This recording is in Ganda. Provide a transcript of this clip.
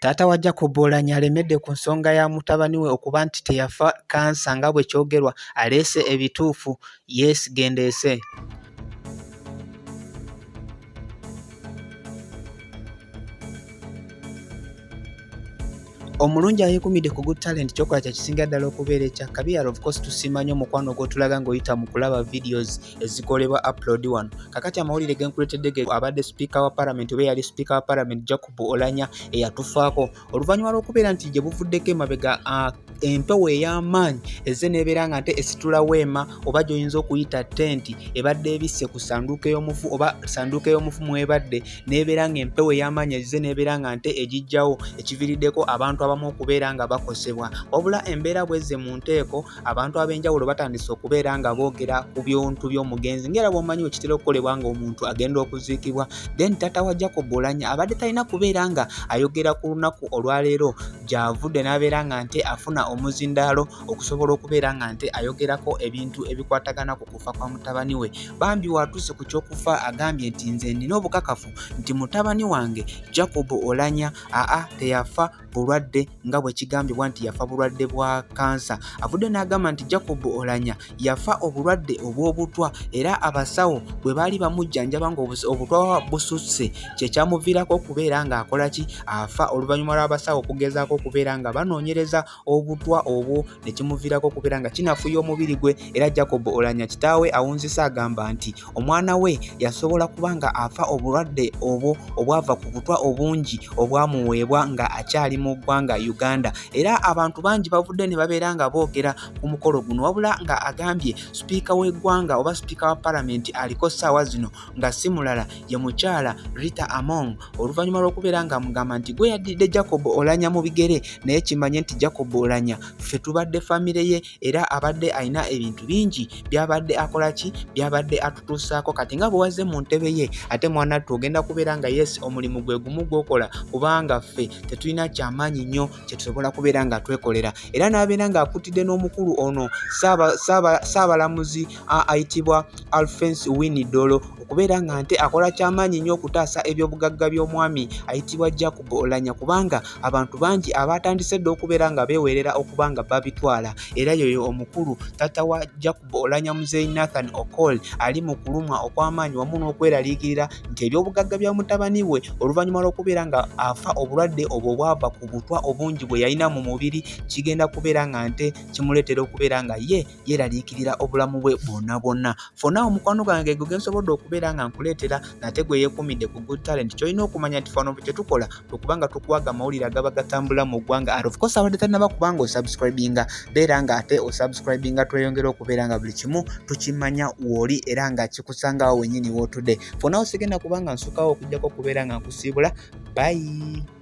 Taata wa Jacob Oulanya alemedde ku nsonga ya mutabani we okuba nti teyafa kansa nga bwe kyogerwa, aleese ebituufu. Yes, gendeese. Omulungi ayeekumidde ku Good Talent kyokola kya kisinga ddala okubeera ekyakabi. Of course tusiima nnyo omukwano gw'otulaga ng'oyita mu kulaba videos ezikolebwa upload wano. Kakati amawulire genkuleetedde ge abadde Speaker wa Palament oba yali Speaker wa Palament Jacob Oulanya eyatufaako oluvannyuma lw'okubeera nti gye buvuddeko emabega empewo ey'amaanyi ezze n'ebeera nga nte esitula weema oba gy'oyinza okuyita tenti ebadde ebisse ku sanduuko y'omufu oba sanduuko y'omufu mwebadde n'ebeera nga empewo ey'amaanyi ezze n'ebeera nga nte egijjawo ekiviiriddeko abantu abamu okubeera nga bakosebwa. Wabula embeera bwezze mu nteeko abantu ab'enjawulo batandise okubeera nga boogera ku bintu by'omugenzi ng'era bw'omanyi bwe kitera okukolebwa ng'omuntu agenda okuziikibwa. Then taata wa Jacob Oulanya abadde talina kubeera nga ayogera ku lunaku olwaleero gy'avudde n'abeera nga nte afuna omuzindaalo okusobola okubeera nga nte ayogerako ebintu ebikwatagana ku kufa kwa mutabani we. Bambi watuuse ku ky'okufa agambye nti nze nina obukakafu nti mutabani wange Jacob Oulanya teyafa bulwadde nga bwe kigambibwa nti yafa bulwadde bwa kansa. Avudde n'agamba nti Jacob Oulanya yafa obulwadde obw'obutwa era abasawo bwe baali bamujjanjaba ng'obutwa bususse kye kyamuviirako okubeera ng'akola ki afa oluvannyuma lw'abasawo okugezaako okubeera nga banoonyereza obutwa obwo ne kimuviirako okubeera nga kinafuya omubiri gwe. Era Jacob Oulanya kitaawe awunzise agamba nti omwana we yasobola kuba nga afa obulwadde obwo obwava ku butwa obungi obwamuweebwa nga akyali mu ggwanga Uganda. Era abantu bangi bavudde ne babeera nga boogera ku mukolo guno wabula nga agambye Speaker w'eggwanga oba Speaker wa Palament aliko ssaawa zino nga si mulala ye mukyala Rita Among oluvannyuma lw'okubeera nga amugamba nti gwe yaddidde Jacob Oulanya mu bigere naye kimanye nti Jacob Oulanya ffe tubadde famire ye era abadde alina ebintu bingi by'abadde akola ki by'abadde atutuusaako kati nga bwe wazze mu ntebe ye ate mwana ttu ogenda kubeera nga yes omulimu gwe gumu gw'okola kubanga ffe tetulina kyamaanyi nnyo kye tusobola kubeera nga twekolera. Era n'abeera ng'akuttidde n'omukulu ono Ssaabalamuzi ayitibwa Alphonse Winnie-Dollo okubeera nga nte akola kyamaanyi nnyo okutaasa eby'obugagga by'omwami ayitibwa Jacob Oulanya kubanga abantu bangi abatandise dde okubeera nga beewerera okuba nga babitwala. Era yoyo omukulu taata wa Jacob Oulanya Muzeeyi Nathan Okol ali mu kulumwa okw'amaanyi wamu n'okweraliikirira nti eby'obugagga bya mutabani we oluvannyuma lw'okubeera nga afa obulwadde obwo bwava ku butwa obungi bwe yalina mu mubiri kigenda kubeera nga nte kimuleetera okubeera nga ye yeeraliikirira obulamu bwe bwonna bwonna. Fonna omukwano gwange gwe gensobodde okubeera nga nkuleetera nate gwe yeekumidde ku Good Talent kyolina okumanya nti fano kye tukola okubanga tukuwaga amawulire agaba gatambula mu ggwanga. Of course abadde talina kubanga osubscribinga beera nga ate osubscribinga tweyongera okubeera nga buli kimu tukimanya w'oli era nga kikusangawo wennyini w'otudde. Fonna osigenda kubanga nsukawo okujjako okubeera nga nkusiibula. Bye.